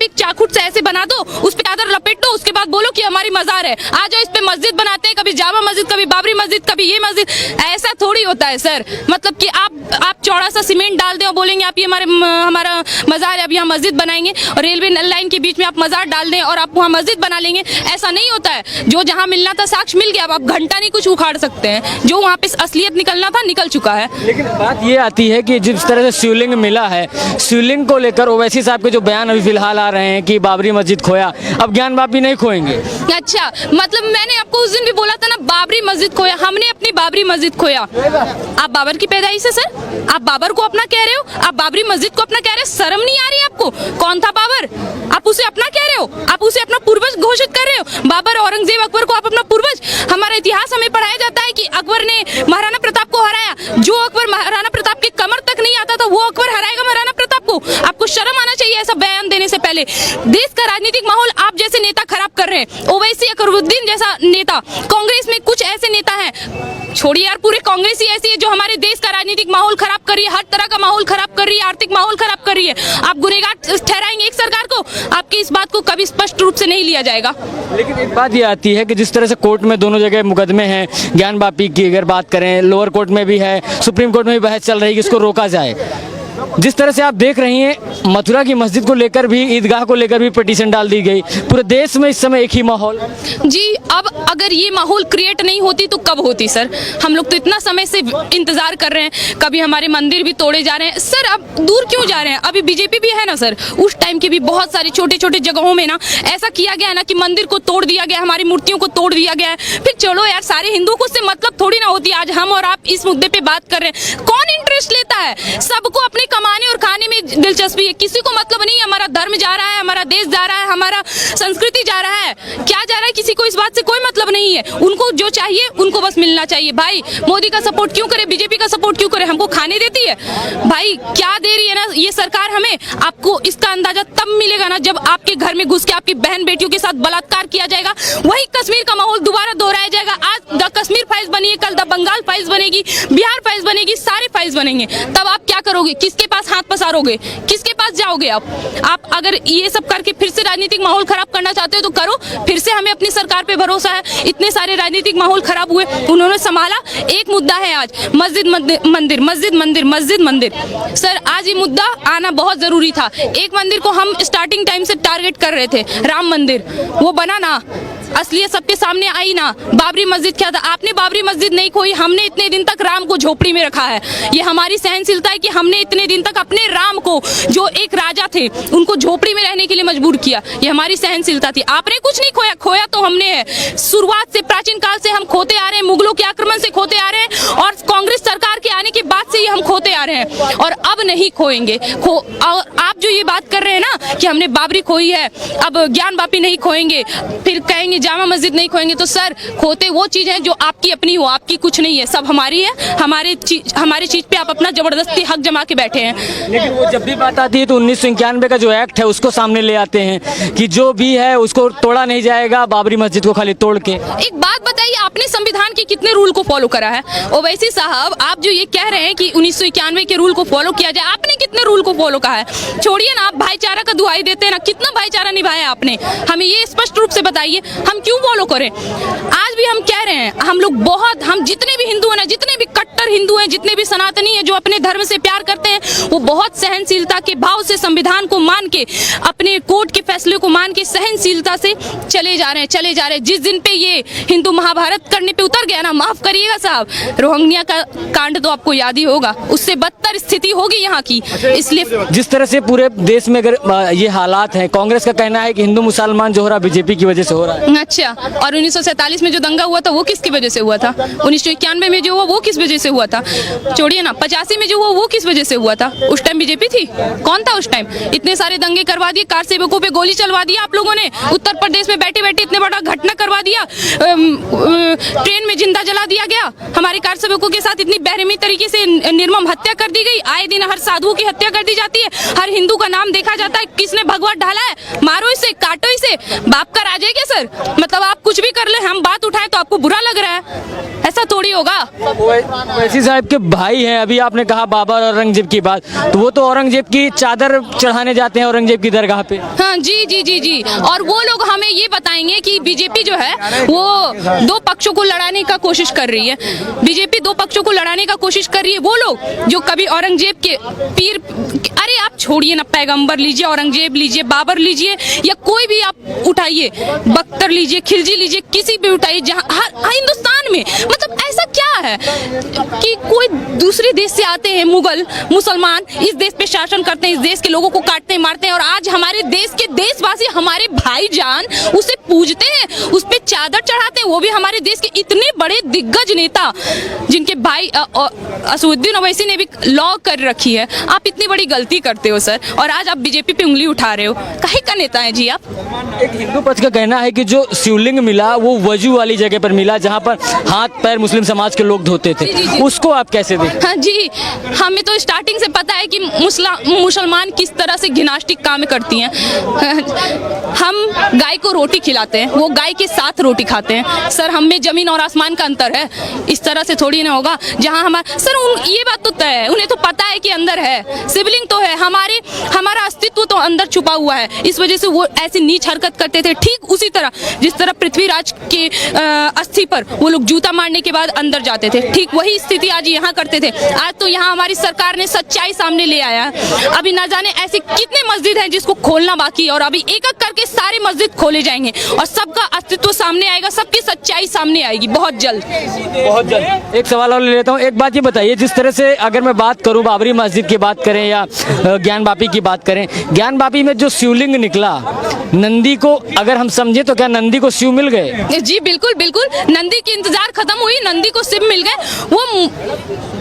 आप एक चाकूट से ऐसे बना दो, उस पे चादर लपेट दो, उसके बाद बोलो कि हमारी मजार है, आ जाओ इस पे मस्जिद बनाते हैं, कभी जामा मस्जिद, कभी बाबरी मस्जिद, कभी ये मस्जिद। ऐसा थोड़ी होता है सर। मतलब कि आप चौड़ा सा सीमेंट डाल दें और बोलेंगे आप ये हमारा मजार है, अब यहाँ मस्जिद बनाएंगे, और रेलवे लाइन के बीच में आप मजार डाल दें और आप वहाँ मस्जिद बना लेंगे। ऐसा नहीं होता है। जो जहाँ मिलना था साक्ष्य मिल गया, अब आप घंटा नहीं कुछ उखाड़ सकते हैं। जो वहाँ पे असलियत निकलना था निकल चुका है। लेकिन बात ये आती है कि जिस तरह से शिवलिंग मिला है, शिवलिंग को लेकर ओवैसी साहब के जो बयान अभी फिलहाल आ रहे हैं कि बाबरी मस्जिद खोया, अब ज्ञान वापी नहीं खोएंगे। अच्छा, मतलब मैंने आपको उस दिन भी बोला था ना, बाबरी मस्जिद खोया, हमने अपनी बाबरी मस्जिद खोया। आप बाबर की पैदाइश है सर, आप बाबर को अपना कह रहे हो, आप बाबरी मस्जिद को अपना कह रहे हो। शर्म नहीं आ रही आपको? कौन था बाबर? आप उसे अपना कह रहे हो, आप उसे अपना पूर्वज घोषित कर रहे हो। बाबर, औरंगजेब, अकबर को आप अपना पूर्वज। हमारा इतिहास हमें पढ़ाया जाता है कि अकबर ने महाराणा प्रताप को हराया। जो अकबर महाराणा प्रताप के कमर तक नहीं आता था, वो अकबर हराएगा महाराणा प्रताप को? आपको शर्म आना चाहिए ऐसा बयान देने से पहले। देश का राजनीतिक माहौल आप जैसे नेता खराब कर रहे हैं। ओवैसी अकबरुद्दीन जैसा नेता, कांग्रेस में कुछ ऐसे नेता हैं, छोड़िए यार, पूरे कांग्रेस ही ऐसी है जो हमारे देश का राजनीतिक माहौल खराब कर रही है, हर तरह का माहौल खराब कर रही है, आर्थिक माहौल खराब कर रही है। आप गुनहगार ठहराएंगे एक सरकार को? आपकी इस बात को कभी स्पष्ट रूप से नहीं लिया जाएगा। लेकिन एक बात ये आती है कि जिस तरह से कोर्ट में दोनों जगह मुकदमे हैं, ज्ञान वापी की अगर बात करें, लोअर कोर्ट में भी है, सुप्रीम कोर्ट में भी बहस चल रही है कि इसको रोका जाए। जिस तरह से आप देख रही हैं, मथुरा की मस्जिद को लेकर भी, ईदगाह को लेकर भी पिटीशन डाल दी गई। पूरे देश में इस समय एक ही माहौल जी। अब अगर ये माहौल क्रिएट नहीं होती तो कब होती सर? हम लोग तो इतना समय से इंतजार कर रहे हैं, कभी हमारे मंदिर भी तोड़े जा रहे हैं सर। अब दूर क्यों जा रहे हैं? अभी बीजेपी भी है ना सर, उस टाइम के भी बहुत सारी छोटे छोटे जगहों में ना ऐसा किया गया है ना कि मंदिर को तोड़ दिया गया, हमारी मूर्तियों को तोड़ दिया गया है। फिर चलो यार, सारे हिंदुओं को उससे मतलब थोड़ी ना होती। आज हम और आप इस मुद्दे पे बात कर रहे हैं, कौन इंटरेस्ट लेता है? सबको अपने कमाने और खाने में दिलचस्पी है, किसी को मतलब नहीं है हमारा धर्म जा रहा है, हमारा देश जा रहा है, हमारा संस्कृति जा रहा है, क्या जा रहा है, किसी को इस बात से कोई मतलब नहीं है। उनको जो चाहिए उनको बस मिलना चाहिए। भाई मोदी का सपोर्ट क्यों करे, बीजेपी का सपोर्ट क्यों करे? हमको खाने देती है भाई, क्या दे रही है ना ये सरकार हमें। आपको इसका अंदाजा तब मिलेगा ना जब आपके घर में घुस के आपकी बहन बेटियों के साथ बलात्कार किया जाएगा। वही कश्मीर का माहौल दोबारा दोहराया जाएगा। आज द कश्मीर फाइल्स बनी है, कल द बंगाल फाइल्स बनेगी, बिहार फाइल्स बनेगी, सारे फाइल्स बनेंगे। तब आप क्या करोगे? किसके पास हाथ पसारोगे? किसके पास जाओगे आप अगर ये सब करके फिर से राजनीतिक माहौल खराब करना चाहते हो तो करो। फिर से हमें अपनी सरकार पे भरोसा है। इतने सारे राजनीतिक माहौल खराब हुए, उन्होंने संभाला। एक मुद्दा है आज, मस्जिद मंदिर, मस्जिद मंदिर, मस्जिद मंदिर। सर आज ये मुद्दा आना बहुत जरूरी था। एक मंदिर को हम स्टार्टिंग टाइम से टारगेट कर रहे थे, राम मंदिर, वो बना ना, असलियत सबके सामने आई ना। बाबरी मस्जिद क्या था? आपने बाबरी मस्जिद नहीं खोई, हमने इतने दिन तक राम को झोपड़ी में रखा है। ये हमारी सहनशीलता है कि हमने इतने दिन तक अपने राम को, जो एक राजा थे, उनको झोपड़ी में रहने के लिए मजबूर किया। ये हमारी सहनशीलता थी। आपने कुछ नहीं खोया, खोया तो हमने है। शुरुआत से, प्राचीन काल से हम खोते आ रहे हैं, मुगलों के आक्रमण से खोते आ रहे हैं, और कांग्रेस सरकार के आने के बाद से ही हम खोते आ रहे हैं, और अब नहीं खोएंगे। और आप जो ये बात कर रहे हैं ना कि हमने बाबरी खोई है, अब ज्ञान वापी नहीं खोएंगे, फिर कहेंगे जामा मस्जिद नहीं खोएंगे, तो सर खोते वो चीज है जो आपकी अपनी हो, आपकी कुछ नहीं है, सब हमारी है। हमारी चीज पे आप अपना जबरदस्ती हक जमा के बैठे हैं। लेकिन वो जब भी बात आती है तो 1991 का जो एक्ट है उसको सामने ले आते हैं कि जो भी है उसको तोड़ा नहीं जाएगा, बाबरी मस्जिद को खाली तोड़ के। एक बात बताइए, आपने संविधान के कितने रूल को फॉलो करा है? ओवैसी साहब, आप जो ये कह रहे हैं कि 1991 के रूल को फॉलो किया जाए, आपने कितने रूल को फॉलो करा है? छोड़िए ना, आप भाईचारा का दुहाई देते हैं ना, कितना भाईचारा निभाया आपने? हमें ये स्पष्ट रूप से बताइए, हम क्यों फॉलो करें? आज भी हम कह रहे हैं, हम जितने भी हिंदू हैं ना, जितने भी कट्टर हिंदू हैं, जितने भी सनातनी हैं जो अपने धर्म से प्यार करते हैं, वो बहुत सहनशीलता के भाव से संविधान को मान के, अपने कोर्ट के फैसले को मान के सहनशीलता से चले जा रहे हैं। जिस दिन पे ये हिंदू महाभारत करने पे उतर गया ना, माफ करिएगा साहब, रोहिंग्या का कांड तो आपको याद ही होगा, उससे बदतर स्थिति होगी यहाँ की। इसलिए जिस तरह से पूरे देश में अगर ये हालात हैं, कांग्रेस का कहना है कि हिंदू मुसलमान जो हो रहा बीजेपी की वजह से हो रहा है। अच्छा, और 1947 में जो दंगा हुआ था वो किसकी वजह से हुआ था? 1991 में जो हुआ वो किस वजह से हुआ था? छोड़िए ना, 85 में जो हुआ वो किस वजह से हुआ था? उस टाइम बीजेपी थी? कौन था उस टाइम? इतने सारे दंगे करवा दिए, कार सेवकों पे गोली चलवा दिया आप लोगों ने, उत्तर प्रदेश में बैठे बैठे इतने बड़ा घटना करवा दिया, ट्रेन में जिंदा जला दिया गया, हमारे कार सेवकों के साथ इतनी बेरहमी तरीके से निर्मम हत्या कर दी गई। आए दिन हर साधुओं की हत्या कर दी जाती है, हर हिंदू का नाम देखा जाता है, किसने भगवा ढाला है, मारो इसे, काटो इसे। बाप का राज है क्या सर? मतलब आप कुछ भी कर ले, हम बात उठाएं तो आपको बुरा लग रहा है? ऐसा थोड़ी होगा। ओवैसी साहब के भाई हैं, अभी आपने कहा बाबर और औरंगजेब की बात, तो वो तो औरंगजेब की चादर चढ़ाने जाते हैं औरंगजेब की दरगाह पे। हाँ जी जी जी जी। और वो लोग हमें ये बताएंगे कि बीजेपी जो है वो दो पक्षों को लड़ाने का कोशिश कर रही है। बीजेपी दो पक्षों को लड़ाने का कोशिश कर रही है। वो लोग जो कभी औरंगजेब के पीर, अरे आप छोड़िए ना, पैगंबर लीजिए, औरंगजेब लीजिए, बाबर लीजिए, या कोई भी आप उठाइए, बख्तर लीजिए, खिलजी लीजिए, किसी भी उठाइए, जहाँ हिंदुस्तान में मतलब ऐसा क्या है कि कोई दूसरे देश से आते हैं मुगल मुसलमान, इस देश पे शासन करते हैं, इस देश के लोगों को काटते हैं, मारते हैं, और आज हमारे देश के देशवासी, हमारे भाईजान उसे पूजते हैं, उस पे चादर चढ़ाते हैं। वो भी हमारे देश के इतने बड़े दिग्गज नेता जिनके भाई असदुद्दीन ओवैसी ने भी लॉ कर रखी है। आप इतनी बड़ी गलती करते हो सर, और आज आप बीजेपी पे उंगली उठा रहे हो। काहे का नेता है जी आप? एक हिंदू पक्ष का कहना है कि जो शिवलिंग मिला वो वजू वाली जगह पर मिला, जहाँ पर हाथ पैर मुस्लिम समाज के लोग धोते थे। जी, जी। उसको आप कैसे देखें? हाँ जी, हमें तो स्टार्टिंग से पता है कि मुसलमान किस तरह से घिनाष्टिक काम करती हैं। हम गाय को रोटी खिलाते हैं, वो गाय के साथ रोटी खाते हैं। सर हम में जमीन और आसमान का अंतर है, इस तरह से थोड़ी ना होगा। जहाँ हमारा सर ये बात तो तय है, उन्हें तो पता है कि अंदर है, शिवलिंग तो है, हमारा अस्तित्व तो अंदर छुपा हुआ है, इस वजह से वो ऐसी नीच हरकत करते थे। ठीक उसी तरह जिस तरह पृथ्वीराज के अस्थि पर वो लोग जूता मारने के बाद अंदर जाते थे, ठीक वही स्थिति आज यहाँ करते थे। आज तो यहाँ हमारी सरकार ने सच्चाई सामने ले आया है। अभी ना जाने ऐसे कितने मस्जिद हैं जिसको खोलना बाकी है, और अभी एक एक करके सारे मस्जिद खोले जाएंगे और सबका अस्तित्व सामने आएगा, सबकी सच्चाई सामने आएगी बहुत जल्द। बहुत जल्द। एक सवाल और ले लेता हूँ। एक बात ये बताइए, जिस तरह से अगर मैं बात करूँ बाबरी मस्जिद की बात करें या ज्ञान वापी की बात करें, ज्ञान वापी में जो शिवलिंग निकला, नंदी को अगर हम समझे तो क्या नंदी को शिव मिल गए? जी बिल्कुल बिल्कुल, नंदी की इंतजार खत्म हुई, नंदी को शिव मिल गए। वो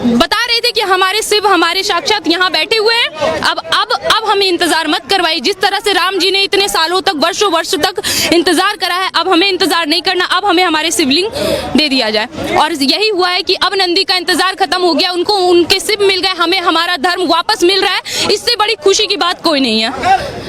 बता रहे थे कि हमारे शिव हमारे साक्षात यहाँ बैठे हुए हैं। अब हमें इंतजार मत करवाइए। जिस तरह से राम जी ने इतने सालों तक, वर्षों वर्ष तक इंतजार करा है, अब हमें इंतजार नहीं करना। अब हमें हमारे शिवलिंग दे दिया जाए। और यही हुआ है कि अब नंदी का इंतजार खत्म हो गया, उनको उनके शिव मिल गए, हमें हमारा धर्म वापस मिल रहा है। इससे बड़ी खुशी की बात कोई नहीं है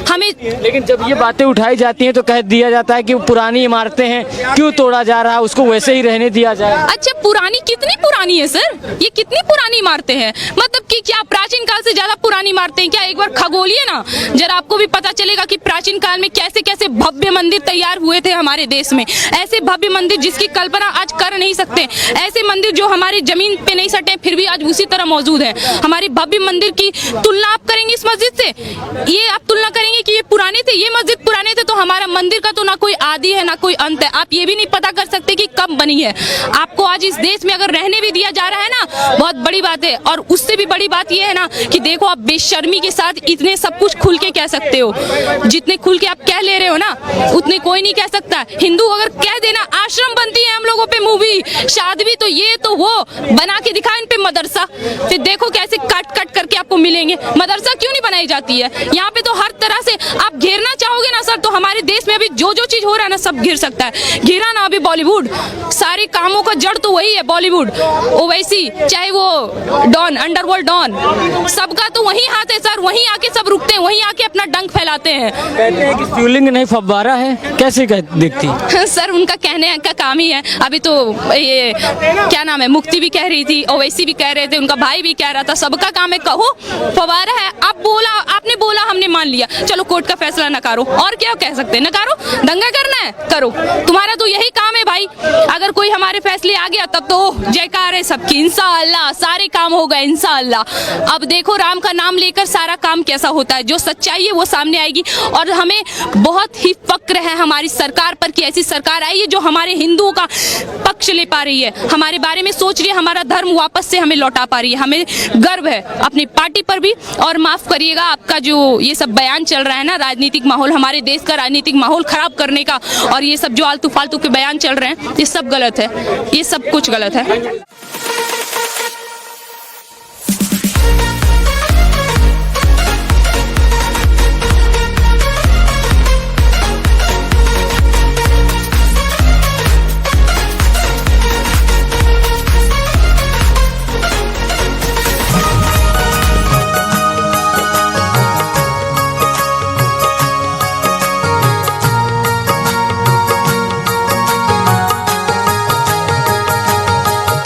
हमें। लेकिन जब ये बातें उठाई जाती हैं तो कह दिया जाता है कि पुरानी इमारतें हैं, क्यों तोड़ा जा रहा है, उसको वैसे ही रहने दिया जाए। अच्छा पुरानी, कितनी पुरानी है सर? ये कितनी पुरानी इमारतें हैं? मतलब कि क्या प्राचीन काल से ज्यादा पुरानी इमारतें हैं क्या? एक बार खगोलिए ना जरा, आपको भी पता चलेगा कि प्राचीन काल में कैसे कैसे भव्य मंदिर तैयार हुए थे हमारे देश में। ऐसे भव्य मंदिर जिसकी कल्पना आज कर नहीं सकते, ऐसे मंदिर जो हमारी जमीन पे नहीं सटे फिर भी आज उसी तरह मौजूद है। हमारी भव्य मंदिर की तुलना आप करेंगे इस मस्जिद से? ये आप तुलना करेंगे कि ये पुराने थे, ये मस्जिद पुराने थे, तो हमारा मंदिर का तो ना कोई आदि है ना कोई अंत है। आप ये भी नहीं पता कर सकते कि कब बनी है। आपको आज इस देश में अगर रहने भी दिया जा रहा है ना, बहुत बड़ी बात है। और उससे भी बड़ी बात ये है ना कि देखो आप बेशर्मी के साथ इतने सब कुछ खुल के कह सकते हो, जितने खुल के आप कह ले रहे हो ना उतने कोई नहीं कह सकता। हिंदू अगर कह देना, आश्रम बनती है हम लोगों पे मूवी, शादी तो ये तो वो बना के दिखा इन पे मदरसा, फिर देखो कैसे कट कट करके आपको मिलेंगे। मदरसा क्यों नहीं बनाई जाती है? यहाँ पे तो हर तरह से आप घेरना चाहोगे ना सर, तो हमारे देश में अभी जो जो चीज हो रहा है ना सब घिर सकता है। घिरा ना अभी बॉलीवुड, सारे कामों का जड़ तो वही है बॉलीवुड, ओवैसी, चाहे वो डॉन, अंडरवर्ल्ड डॉन, सबका तो वही हाथ है सर। वहीं आके सब रुकते हैं, वहीं आके अपना डंक फैलाते हैं। कहते हैं कि शिवलिंग नहीं फव्वारा है, कैसे दिखती? सर उनका कहने का काम ही है। अभी तो ये क्या नाम है, मुक्ति भी कह रही थी, ओवैसी भी कह रहे थे, उनका भाई भी कह रहा था, सबका काम है कहो फव्वारा है। आपने बोला हमने मान लिया, चलो कोर्ट का फैसला नकारो, और क्या कह सकते हैं? नकारो, दंगा करना है करो, तुम्हारा तो यही काम है भाई। अगर कोई हमारे फैसले आ गया तब तो जयकार है सबकी, इंशाअल्लाह सारे काम हो गए इंशाअल्लाह। अब देखो राम का नाम लेकर सारा काम कैसा होता है, जो सच्चाई है वो सामने आएगी। और हमें बहुत ही फक्र है हमारी सरकार पर कि ऐसी सरकार आई है जो हमारे हिंदुओं का पक्ष ले पा रही है, हमारे बारे में सोच रही है, हमारा धर्म वापस से हमें लौटा पा रही है। हमें गर्व है अपनी पार्टी पर भी। और माफ करिएगा आपका जो ये सब बयान चल रहा है ना, राजनीतिक माहौल, हमारे देश का राजनीतिक माहौल खराब करने का, और ये सब जो आलतू फालतू के बयान चल रहे हैं, ये सब गलत है, ये सब कुछ गलत है।